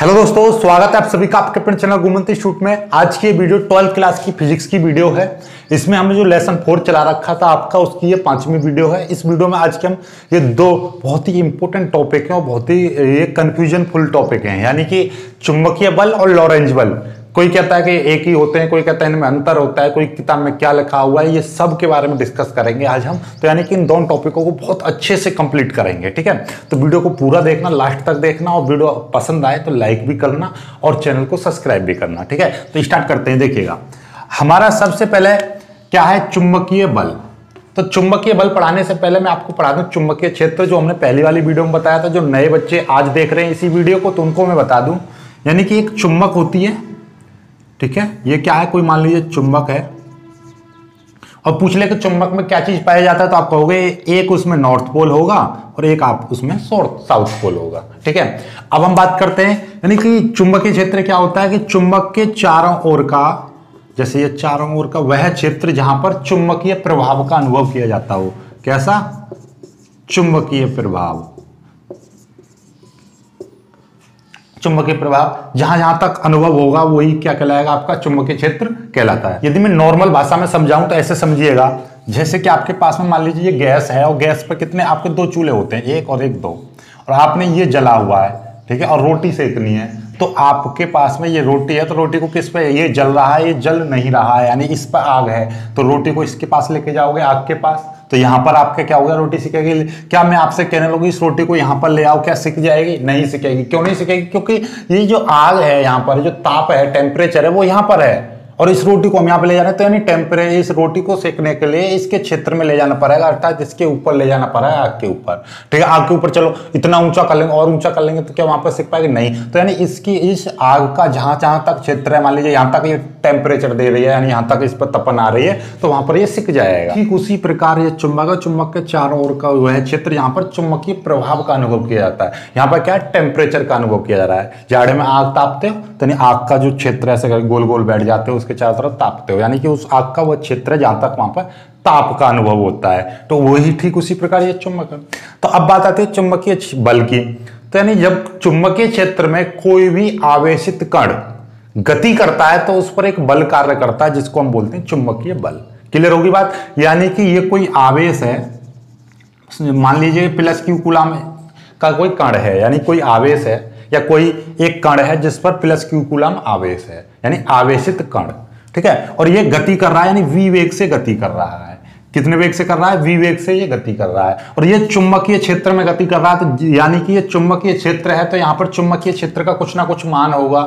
Hello दोस्तों, स्वागत है आप सभी का आपके अपने चैनल घूमंती शूट में। आज की ये वीडियो 12th क्लास की फिजिक्स की वीडियो है। इसमें हमने जो लेसन 4 चला रखा था आपका, उसकी ये 5वीं वीडियो है। इस वीडियो में आज के हम ये दो बहुत ही इंपॉर्टेंट टॉपिक हैं और बहुत ही ये कंफ्यूजन फुल टॉपिक हैं, यानी कि चुंबकीय बल और लॉरेंज बल। कोई कहता है कि एक ही होते हैं, कोई कहता है इनमें अंतर होता है, कोई किताब में क्या लिखा हुआ है, ये सब के बारे में डिस्कस करेंगे आज हम। तो यानी कि इन दोनों टॉपिकों को बहुत अच्छे से कंप्लीट करेंगे, ठीक है। तो वीडियो को पूरा देखना, लास्ट तक देखना, और वीडियो पसंद आए तो लाइक भी करना और चैनल को सब्सक्राइब भी करना, ठीक है। तो स्टार्ट करते हैं। देखिएगा, हमारा सबसे पहले क्या है, चुंबकीय बल। तो चुंबकीय बल पढ़ाने से पहले मैं आपको पढ़ा दूं चुंबकीय क्षेत्र, जो हमने पहली वाली वीडियो में बताया था। जो नए बच्चे आज देख रहे हैं इसी वीडियो को, तो उनको मैं बता दूं, यानी कि एक चुंबक होती है, ठीक है। ये क्या है, कोई मान लीजिए चुंबक है, और पूछ ले कि चुंबक में क्या चीज पाया जाता है, तो आप कहोगे एक उसमें नॉर्थ पोल होगा और एक आप उसमें साउथ पोल होगा, ठीक है। अब हम बात करते हैं, यानी कि चुंबकीय क्षेत्र क्या होता है कि चुंबक के चारों ओर का, जैसे ये चारों ओर का वह क्षेत्र जहां पर चुंबकीय प्रभाव का अनुभव किया जाता हो। कैसा? चुंबकीय प्रभाव। चुंबकीय प्रभाव जहां जहां तक अनुभव होगा वही क्या कहलाएगा, आपका चुंबकीय क्षेत्र कहलाता है। यदि मैं नॉर्मल भाषा में समझाऊं तो ऐसे समझिएगा, जैसे कि आपके पास में मान लीजिए ये गैस है, और गैस पर कितने आपके दो चूल्हे होते हैं, एक और एक दो, और आपने ये जला हुआ है, ठीक है, और रोटी सेकनी है। तो आपके पास में ये रोटी है, तो रोटी को किस पे, ये जल रहा है, ये जल नहीं रहा है, यानी इस पर आग है, तो रोटी को इसके पास लेके जाओगे, आग के पास, तो यहां पर आपके क्या होगा, रोटी सिकेगी। क्या मैं आपसे कहने लगूं इस रोटी को यहां पर ले आओ, क्या सिक जाएगी? नहीं सिकेगी। क्यों नहीं सिकेगी? क्योंकि ये जो आग है, यहां पर जो ताप है, टेम्परेचर है, वो यहां पर है, और इस रोटी को हम यहाँ पे ले जाना है, तो यानी टेम्परेचर, इस रोटी को सेकने के लिए इसके क्षेत्र में ले जाना पड़ेगा, अर्थात इसके ऊपर ले जाना पड़ेगा, आग के ऊपर, ठीक है। आग के ऊपर चलो इतना ऊंचा कर लेंगे, और ऊंचा कर लेंगे तो क्या वहां पर सिक पाएगी? नहीं। तो यानी इसकी, इस आग का जहां जहां तक क्षेत्र है, मान लीजिए यहां तक ये टेम्परेचर दे रही है, यानी यहां तक इस पर तपन आ रही है, तो वहां पर ये सिक जाएगा। ठीक उसी प्रकार ये चुंबक, चुंबक के चारों ओर का वह क्षेत्र यहाँ पर चुंबकीय प्रभाव का अनुभव किया जाता है। यहाँ पर क्या है, टेम्परेचर का अनुभव किया जा रहा है। जाड़े में आग तापते हो तो आग का जो क्षेत्र ऐसे गोल गोल बैठ जाते हो, उसके चारों तरफ तापते हो, यानी कि उस आग का वह क्षेत्र है जहां तक वहां पर ताप का अनुभव होता है। तो वही ठीक उसी प्रकार ये चुंबक है। तो अब बात आती है चुंबकीय बल की। तो यानी जब चुंबकीय क्षेत्र में कोई भी आवेशित कण गति करता है तो उस पर एक बल कार्य करता है, जिसको हम बोलते हैं चुंबकीय बल। क्लियर होगी बात? यानी कि ये कोई आवेश है, मान लीजिए प्लस क्यू कूलम का कोई कण है, यानी कोई आवेश है, या कोई एक कण है जिस पर प्लस क्यू कूलम आवेश है, यानी आवेशित कण, ठीक है। और ये गति कर रहा है, यानी v वेग से गति कर रहा है। कितने वेग से कर रहा है? v वेग से ये गति कर रहा है, और ये चुंबकीय क्षेत्र में गति कर रहा है। तो यानी कि ये चुंबकीय क्षेत्र है, तो यहां पर चुंबकीय क्षेत्र का कुछ ना कुछ मान होगा।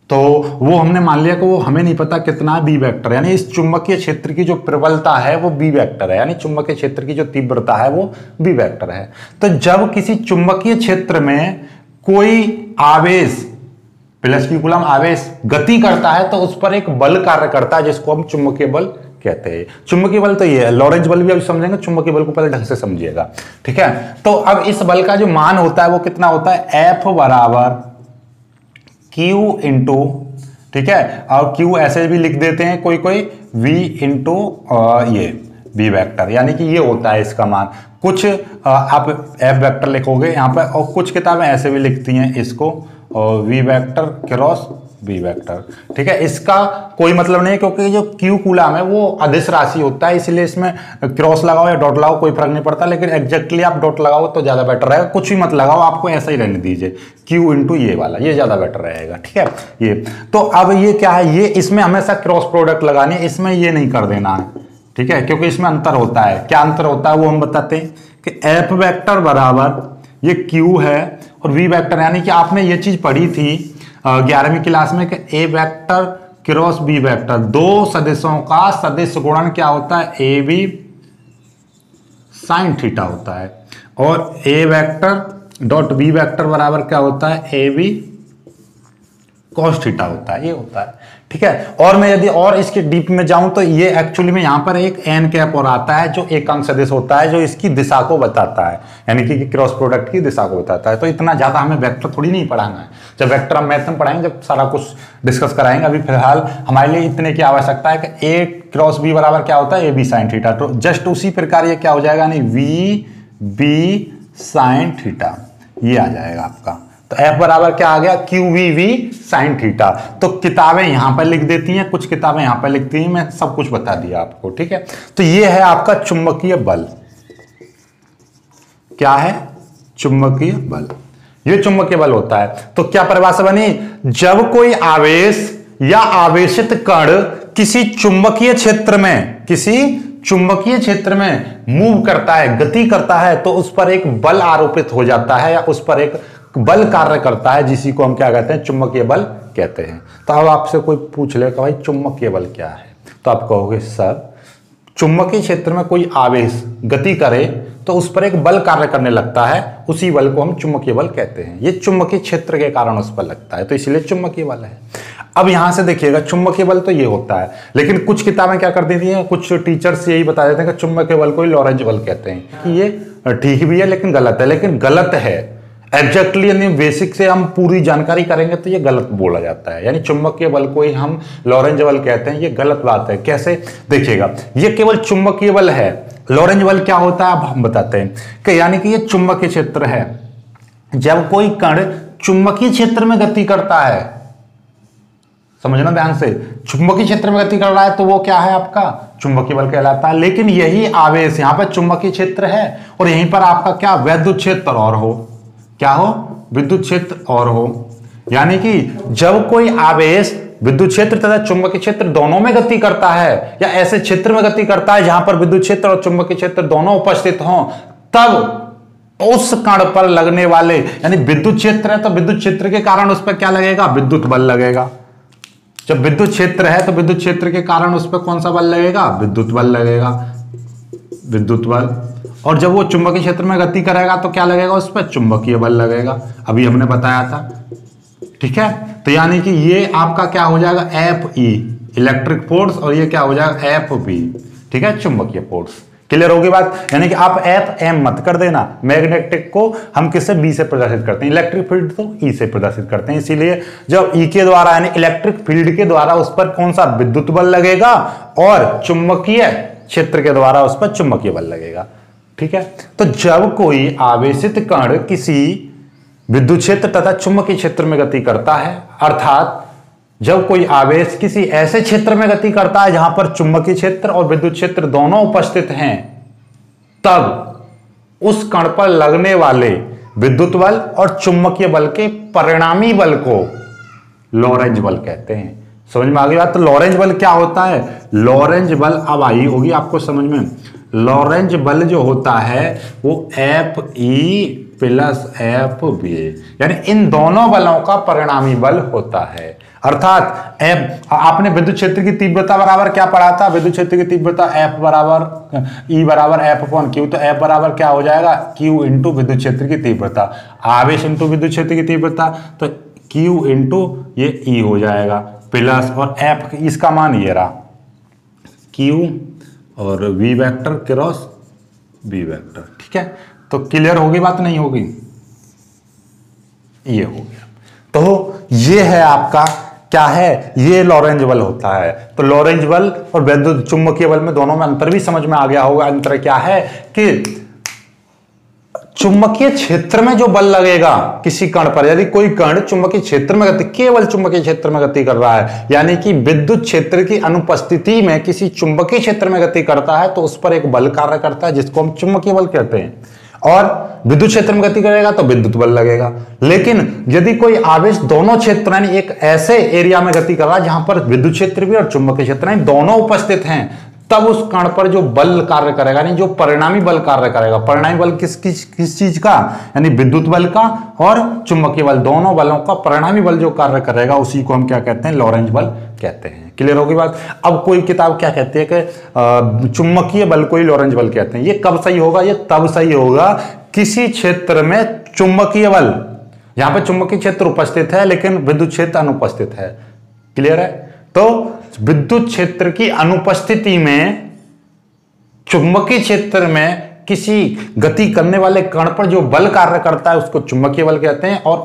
तो वो हमने मान लिया कि वो हमें नहीं पता कितना बी वेक्टर, यानी इस चुंबकीय क्षेत्र की जो प्रबलता है वो बी वेक्टर है, यानी चुंबकीय क्षेत्र की जो तीव्रता है वो बी वेक्टर है। तो जब किसी चुंबकीय क्षेत्र में कोई आवेश, प्लस क्यू कूलम आवेश गति करता है, तो उस पर एक बल कार्य करता है, जिसको हम चुंबकीय बल कहते हैं। चुंबकीय बल तो ये है, लॉरेंज बल भी अभी समझेंगे, चुंबकीय बल को पहले ढंग से समझिएगा, ठीक है। तो अब इस बल का जो मान होता है वो कितना होता है, F बराबर Q इंटू, ठीक है, और Q ऐसे भी लिख देते हैं कोई कोई, V इंटू ये V वेक्टर, यानी कि ये होता है इसका मान। कुछ आप F वेक्टर लिखोगे यहाँ पर, और कुछ किताबें ऐसे भी लिखती हैं इसको, और V vector cross V vector, ठीक है। इसका कोई मतलब नहीं है, क्योंकि जो Q कूलम है वो अदिश राशि होता है, इसलिए इसमें क्रॉस लगाओ या डॉट लगाओ कोई फर्क नहीं पड़ता, लेकिन एग्जैक्टली आप डॉट लगाओ तो ज्यादा बेटर रहेगा। कुछ भी मत लगाओ, आपको ऐसा ही रहने दीजिए, Q इंटू ये वाला, ये ज्यादा बेटर रहेगा, ठीक है। ये तो अब ये क्या है, ये इसमें हमेशा क्रॉस प्रोडक्ट लगानी है, इसमें ये नहीं कर देना है, ठीक है, क्योंकि इसमें अंतर होता है। क्या अंतर होता है वो हम बताते हैं कि F वेक्टर बराबर ये Q है और V वेक्टर, यानी कि आपने ये चीज पढ़ी थी 11वीं क्लास में कि A vector cross B vector, दो सदिशों का सदिश गुणन क्या होता है, AB साइन थीटा होता है, और A vector dot B vector बराबर क्या होता है, AB कॉस थीटा होता है, ये होता है, ठीक है। और मैं यदि और इसके डीप में जाऊं तो ये एक्चुअली में यहाँ पर एक एन कैप और आता है, जो एक अंक सदिश होता है, जो इसकी दिशा को बताता है, यानी कि क्रॉस प्रोडक्ट की दिशा को बताता है। तो इतना ज्यादा हमें वेक्टर थोड़ी नहीं पढ़ाना है, जब वेक्टर हम मैथ में पढ़ाएंगे, जब सारा कुछ डिस्कस कराएंगे। अभी फिलहाल हमारे लिए इतने की आवश्यकता है कि ए क्रॉस बी बराबर क्या होता है, ए बी साइन थीटा। तो जस्ट उसी प्रकार ये क्या हो जाएगा, यानी वी बी साइन थीटा, ये आ जाएगा आपका। तो F बराबर क्या आ गया, QVV sin थीटा। तो किताबें यहां पर लिख देती हैं, कुछ किताबें यहां पर लिखती हैं, मैं सब कुछ बता दिया आपको, ठीक है। तो ये है आपका चुंबकीय बल। क्या है, चुंबकीय बल। ये चुंबकीय बल होता है। तो क्या परिभाषा बनी, जब कोई आवेश या आवेशित कण किसी चुंबकीय क्षेत्र में मूव करता है, गति करता है, तो उस पर एक बल आरोपित हो जाता है या उस पर एक बल कार्य करता है, जिसी को हम क्या कहते हैं, चुंबकीय बल कहते हैं। तो अब आपसे कोई पूछ लेगा भाई चुंबकीय बल क्या है, तो आप कहोगे सर चुंबकीय क्षेत्र में कोई आवेश गति करे तो उस पर एक बल कार्य करने लगता है, उसी बल को हम चुंबकीय बल कहते हैं। ये चुंबकीय क्षेत्र के कारण उस पर लगता है, तो इसलिए चुंबकीय बल है। अब यहां से देखिएगा, चुंबकीय बल तो ये होता है, लेकिन कुछ किताबें क्या कर देती हैं, कुछ टीचर्स यही बता देते हैं कि चुंबकीय बल को ही लॉरेंज बल कहते हैं। कि ये ठीक भी है लेकिन गलत है, लेकिन गलत है एग्जैक्टली, यानी बेसिक से हम पूरी जानकारी करेंगे तो ये गलत बोला जाता है, यानी चुंबकीय बल को ही हम लॉरेंज बल कहते हैं। ये गलत बात है। कैसे, देखिएगा, ये केवल चुंबकीय बल है। लॉरेंज बल क्या होता है अब हम बताते हैं कि यानी कि ये चुंबकीय क्षेत्र है। जब कोई कण चुंबकीय क्षेत्र में गति करता है, समझना ध्यान से, चुंबकीय क्षेत्र में गति कर रहा है तो वो क्या है, आपका चुंबकीय बल कहलाता है। लेकिन यही आवेश यहां पर चुंबकीय क्षेत्र है और यहीं पर आपका क्या विद्युत क्षेत्र और हो, क्या हो, विद्युत क्षेत्र और हो। यानी कि जब कोई आवेश विद्युत क्षेत्र तथा चुंबकीय क्षेत्र दोनों में गति करता है या ऐसे क्षेत्र में गति करता है जहां पर विद्युत क्षेत्र और चुंबकीय क्षेत्र दोनों उपस्थित हों, तब उस कण पर लगने वाले, यानी विद्युत क्षेत्र है तो विद्युत क्षेत्र के कारण उस पर क्या लगेगा, विद्युत बल लगेगा। जब विद्युत क्षेत्र है तो विद्युत क्षेत्र के कारण उस पर कौन सा बल लगेगा, विद्युत बल लगेगा, विद्युत बल। और जब वो चुंबकीय क्षेत्र में गति करेगा तो क्या लगेगा, उस पर चुंबकीय बल लगेगा, अभी हमने बताया था, ठीक है। तो यानी कि ये आपका क्या हो जाएगा, FE इलेक्ट्रिक फोर्स, और ये क्या हो जाएगा, FB, ठीक है, चुंबकीय फोर्स। क्लियर होगी बात। यानी कि आप FM मत कर देना, मैग्नेटिक को हम किससे, B से प्रदर्शित करते हैं, इलेक्ट्रिक फील्ड तो E से प्रदर्शित करते हैं। इसीलिए जब E के द्वारा यानी इलेक्ट्रिक फील्ड के द्वारा उस पर कौन सा विद्युत बल लगेगा और चुंबकीय क्षेत्र के द्वारा उस पर चुंबकीय बल लगेगा, ठीक है। तो जब कोई आवेशित कण किसी विद्युत क्षेत्र तथा चुंबकीय क्षेत्र में गति करता है, अर्थात जब कोई आवेश किसी ऐसे क्षेत्र में गति करता है जहां पर चुंबकीय क्षेत्र और विद्युत क्षेत्र दोनों उपस्थित हैं, तब उस कण पर लगने वाले विद्युत बल और चुंबकीय बल के परिणामी बल को लॉरेंज बल कहते हैं। समझ में आ गई बात। तो लॉरेंज बल क्या होता है, लॉरेंज बल अब आई होगी आपको समझ में। लॉरेंज बल जो होता है वो FE प्लस FB, यानी इन दोनों बलों का परिणामी बल होता है। अर्थात आपने विद्युत क्षेत्र की तीव्रता बराबर क्या पढ़ा था, विद्युत क्षेत्र की तीव्रता F बराबर E बराबर F/Q। तो F बराबर क्या हो जाएगा, Q इंटू विद्युत क्षेत्र की तीव्रता, आवेश इंटू विद्युत क्षेत्र की तीव्रता, तो Q इंटू ये E हो जाएगा प्लस, और F इसका मान ये रहा, Q और V vector cross B vector, ठीक है। तो क्लियर होगी बात, नहीं होगी, ये हो गया। तो ये है आपका क्या है, ये लॉरेंज बल होता है। तो लॉरेंज बल और विद्युत चुंबकीय बल में दोनों में अंतर भी समझ में आ गया होगा। अंतर क्या है कि चुंबकीय क्षेत्र में जो बल लगेगा किसी कण पर, यदि कोई कण चुंबकीय क्षेत्र में गति, केवल चुंबकीय क्षेत्र में गति कर रहा है, यानी कि विद्युत क्षेत्र की अनुपस्थिति में किसी चुंबकीय क्षेत्र में गति करता है, तो उस पर एक बल कार्य करता है जिसको हम चुंबकीय बल कहते हैं। और विद्युत क्षेत्र में गति करेगा तो विद्युत बल लगेगा। लेकिन यदि कोई आवेश दोनों क्षेत्र यानी एक ऐसे एरिया में गति कर रहा है जहां पर विद्युत क्षेत्र भी और चुंबकीय क्षेत्र दोनों उपस्थित हैं, तब उस कण पर जो बल कार्य करेगा, यानी जो परिणामी बल कार्य करेगा, परिणामी बल किस चीज का, यानी विद्युत बल का और चुंबकीय बल, दोनों बलों का परिणामी बल जो कार्य करेगा उसी को हम क्या कहते हैं, लॉरेंज बल कहते हैं। क्लियर होगी बात। अब कोई किताब क्या कहती है कि चुंबकीय बल को ही लॉरेंज बल कहते हैं। ये कब सही होगा, ये तब सही होगा किसी क्षेत्र में चुंबकीय बल, यहां पर चुंबकीय क्षेत्र उपस्थित है लेकिन विद्युत क्षेत्र अनुपस्थित है। क्लियर है। तो विद्युत क्षेत्र की अनुपस्थिति में चुंबकीय क्षेत्र में किसी गति करने वाले कण पर जो बल कार्य करता है उसको चुंबकीय बल कहते हैं, और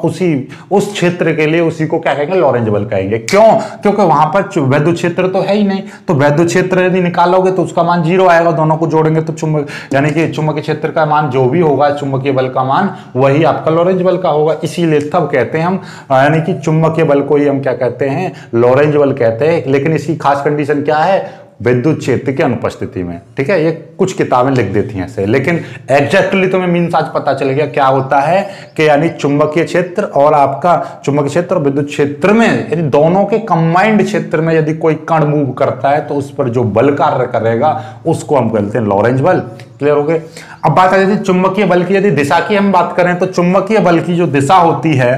उस क्षेत्र के लिए उसी को क्या कहेंगे, लॉरेंज बल कहेंगे। क्यों? क्योंकि वहां पर वैद्युत क्षेत्र तो है ही नहीं, तो वैद्युत क्षेत्र यदि निकालोगे तो उसका मान 0 आएगा, दोनों को जोड़ेंगे तो यानी कि चुंबकीय क्षेत्र का मान जो भी होगा, चुंबकीय बल का मान वही आपका लॉरेंज बल का होगा। इसीलिए तब कहते हैं हम, यानी कि चुंबकीय बल को ही हम क्या कहते हैं, लॉरेंज बल कहते हैं। लेकिन इसकी खास कंडीशन क्या है, विद्युत क्षेत्र की अनुपस्थिति में। ठीक है, ये कुछ किताबें लिख देती हैं ऐसे, लेकिन एग्जैक्टली तुम्हें मीन्स आज पता चल गया क्या होता है कि यानी चुंबकीय क्षेत्र और आपका चुंबकीय क्षेत्र और विद्युत क्षेत्र में यदि दोनों के कंबाइंड क्षेत्र में यदि कोई कण मूव करता है तो उस पर जो बल कार्य करेगा उसको हम कहते हैं लॉरेंज बल। क्लियर हो गए? अब बात आ जाती है चुंबकीय बल की। यदि दिशा की हम बात करें तो चुंबकीय बल की जो दिशा होती है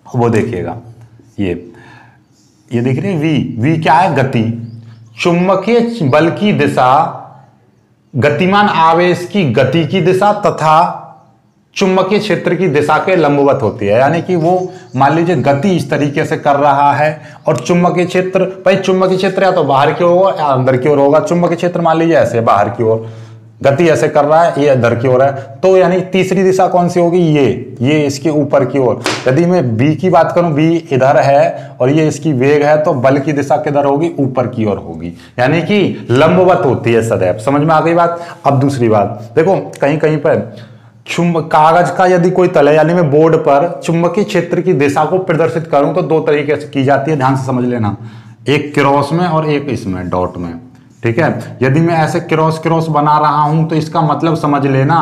वो देखिएगा, ये देख रहे हैं, वी क्या है, गति। चुंबकीय बल की दिशा गतिमान आवेश की गति की दिशा तथा चुंबकीय क्षेत्र की दिशा के लंबवत होती है। यानी कि वो मान लीजिए गति इस तरीके से कर रहा है और चुंबकीय क्षेत्र, भाई चुंबकीय क्षेत्र या तो बाहर की ओर होगा या अंदर की ओर होगा। चुंबकीय क्षेत्र मान लीजिए ऐसे बाहर की ओर, गति ऐसे कर रहा है, ये अंदर की ओर है, तो यानी तीसरी दिशा कौन सी होगी, ये इसके ऊपर की ओर। यदि मैं बी की बात करूं, बी इधर है और ये इसकी वेग है, तो बल की दिशा किधर होगी, ऊपर की ओर होगी, यानी कि लंबवत होती है सदैव। समझ में आ गई बात? अब दूसरी बात देखो, कहीं कहीं पर कागज का यदि कोई तल है, यानी मैं बोर्ड पर चुंबकीय क्षेत्र की दिशा को प्रदर्शित करूं तो दो तरीके से की जाती है, ध्यान से समझ लेना, एक क्रॉस में और एक इसमें डॉट में। ठीक है, यदि मैं ऐसे क्रॉस बना रहा हूं तो इसका मतलब समझ लेना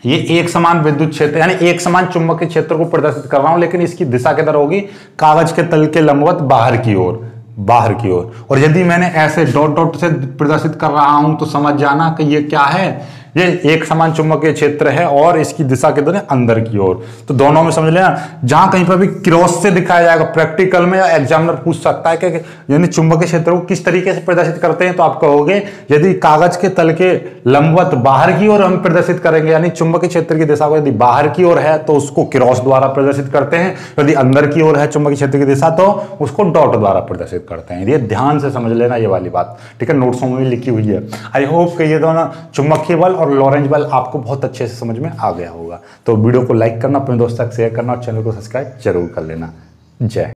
ये एक समान विद्युत क्षेत्र यानी एक समान चुंबकीय क्षेत्र को प्रदर्शित कर रहा हूं, लेकिन इसकी दिशा किधर होगी, कागज के तल के लंबवत बाहर की ओर। और यदि मैंने ऐसे डॉट से प्रदर्शित कर रहा हूं तो समझ जाना कि ये क्या है, ये एक समान चुंबकीय क्षेत्र है और इसकी दिशा किधर है, अंदर की ओर। तो दोनों में समझ लेना, जहां कहीं पर भी क्रॉस से दिखाया जाएगा प्रैक्टिकल में, या एग्जामिनर पूछ सकता है कि यानी चुंबकीय क्षेत्र को किस तरीके से प्रदर्शित करते हैं, तो आप कहोगे यदि कागज के तल के लंबवत बाहर की ओर हम प्रदर्शित करेंगे, यानी चुंबकीय क्षेत्र की दिशा को यदि बाहर की ओर है तो उसको क्रॉस द्वारा प्रदर्शित करते हैं, यदि अंदर की ओर है चुंबकीय क्षेत्र की दिशा तो उसको डॉट द्वारा प्रदर्शित करते हैं। ये ध्यान से समझ लेना ये वाली बात। ठीक है, नोट्सों में भी लिखी हुई है। आई होप कि ये दोनों चुंबकीय बल और लॉरेंज बल आपको बहुत अच्छे से समझ में आ गया होगा। तो वीडियो को लाइक करना, अपने दोस्तों तक शेयर करना और चैनल को सब्सक्राइब जरूर कर लेना। जय।